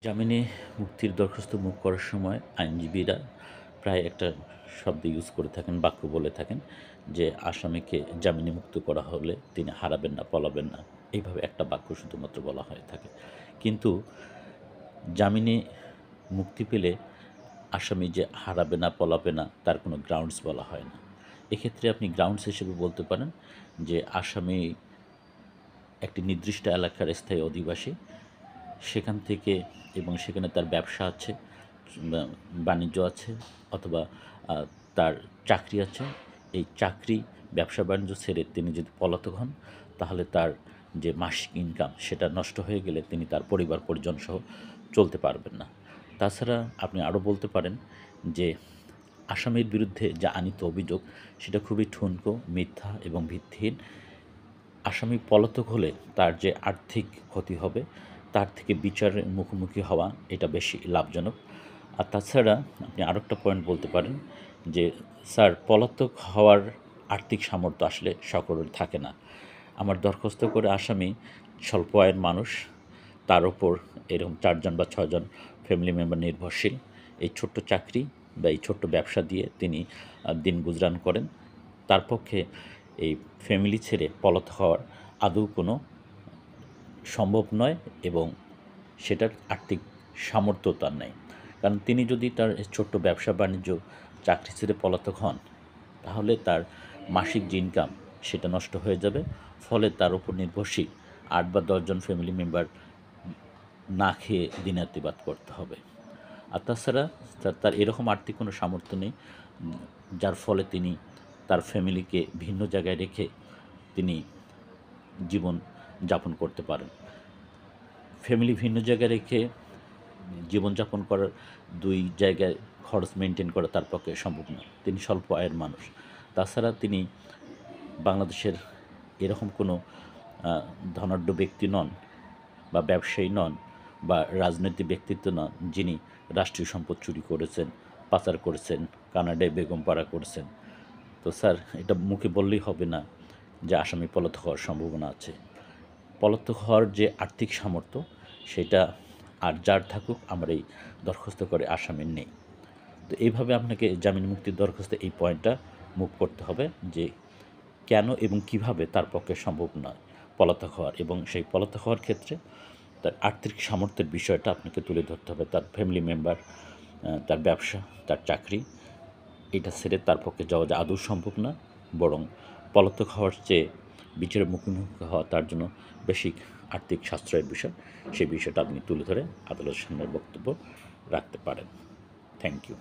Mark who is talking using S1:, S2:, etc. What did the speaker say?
S1: জামিনে মুক্তির দরখাস্ত মুখ করার সময় আইনজীবীরা প্রায় একটা শব্দ ইউজ করে থাকেন, বাক্য বলে থাকেন যে আসামিকে জামিনে মুক্ত করা হলে তিনি হারাবেন না, পলাবেন না। এইভাবে একটা বাক্য শুধুমাত্র বলা হয়ে থাকে। কিন্তু জামিনে মুক্তি পেলে আসামি যে হারাবে না, পলাবে না তার কোনো গ্রাউন্ডস বলা হয় না। এক্ষেত্রে আপনি গ্রাউন্ডস হিসেবে বলতে পারেন যে আসামি একটি নির্দিষ্ট এলাকার স্থায়ী অধিবাসী, সেখান থেকে এবং সেখানে তার ব্যবসা আছে, বাণিজ্য আছে, অথবা তার চাকরি আছে। এই চাকরি, ব্যবসা বাণিজ্য ছেড়ে তিনি যদি পলাতক হন, তাহলে তার যে মাসিক ইনকাম সেটা নষ্ট হয়ে গেলে তিনি তার পরিবার পরিজন সহ চলতে পারবেন না। তাছাড়া আপনি আরও বলতে পারেন যে আসামির বিরুদ্ধে যা আনীত অভিযোগ সেটা খুবই ঠুনকো, মিথ্যা এবং ভিত্তিহীন। আসামি পলাতক হলে তার যে আর্থিক ক্ষতি হবে তার থেকে বিচারের মুখোমুখি হওয়া এটা বেশি লাভজনক। আর তাছাড়া আপনি আরও একটা পয়েন্ট বলতে পারেন যে স্যার, পলাতক হওয়ার আর্থিক সামর্থ্য আসলে সকলের থাকে না। আমার দরখাস্ত করে আসামি স্বল্প আয়ের মানুষ, তার ওপর এরকম 4 জন বা 6 জন ফ্যামিলি মেম্বার নির্ভরশীল। এই ছোট্ট চাকরি বা এই ছোট্ট ব্যবসা দিয়ে তিনি দিন গুজরান করেন। তার পক্ষে এই ফ্যামিলি ছেড়ে পলাতক হওয়ার আদৌ কোনো সম্ভব নয় এবং সেটার আর্থিক সামর্থ্য তার নেই। কারণ তিনি যদি তার ছোট্ট ব্যবসা বাণিজ্য চাকরি ছেড়ে পলাতক হন, তাহলে তার মাসিক যে ইনকাম সেটা নষ্ট হয়ে যাবে। ফলে তার উপর নির্ভরশীল 8 বা 10 জন ফ্যামিলি মেম্বার না খেয়ে দিনাতিপাত করতে হবে। আর তাছাড়া তার এরকম আর্থিক কোনো সামর্থ্য নেই যার ফলে তিনি তার ফ্যামিলিকে ভিন্ন জায়গায় রেখে তিনি জীবন যাপন করতে পারেন। ফ্যামিলি ভিন্ন জায়গায় রেখে জীবনযাপন করার 2 জায়গায় খরচ মেনটেন করা তার পক্ষে সম্ভব না। তিনি স্বল্প আয়ের মানুষ। তাছাড়া তিনি বাংলাদেশের এরকম কোনো ধনাঢ্য ব্যক্তি নন বা ব্যবসায়ী নন বা রাজনৈতিক ব্যক্তিত্ব নন যিনি রাষ্ট্রীয় সম্পদ চুরি করেছেন, পাচার করেছেন, কানাডায় বেগমপাড়া করেছেন। তো স্যার, এটা মুখে বললেই হবে না যে আসামি পলাতক হওয়ার সম্ভাবনা আছে। পলাতক হওয়ার যে আর্থিক সামর্থ্য সেটা আর যার থাকুক আমার এই দরখাস্ত করে আসামির নেই। তো এইভাবে আপনাকে জামিন মুক্তির দরখাস্তে এই পয়েন্টটা মুভ করতে হবে যে কেন এবং কিভাবে তার পক্ষে সম্ভব নয় পলাতক হওয়ার, এবং সেই পলাতক হওয়ার ক্ষেত্রে তার আর্থিক সামর্থ্যের বিষয়টা আপনাকে তুলে ধরতে হবে। তার ফ্যামিলি মেম্বার, তার ব্যবসা, তার চাকরি, এটা ছেড়ে তার পক্ষে যাওয়া যে আদৌ সম্ভব না, বরং পলাতক হওয়ার চেয়ে বিচারের মুখোমুখি হওয়া তার জন্য বেশি আর্থিক সাশ্রয়ের বিষয়। সেই বিষয়টা আপনি তুলে ধরে আদালতের সামনে বক্তব্য রাখতে পারেন। Thank you.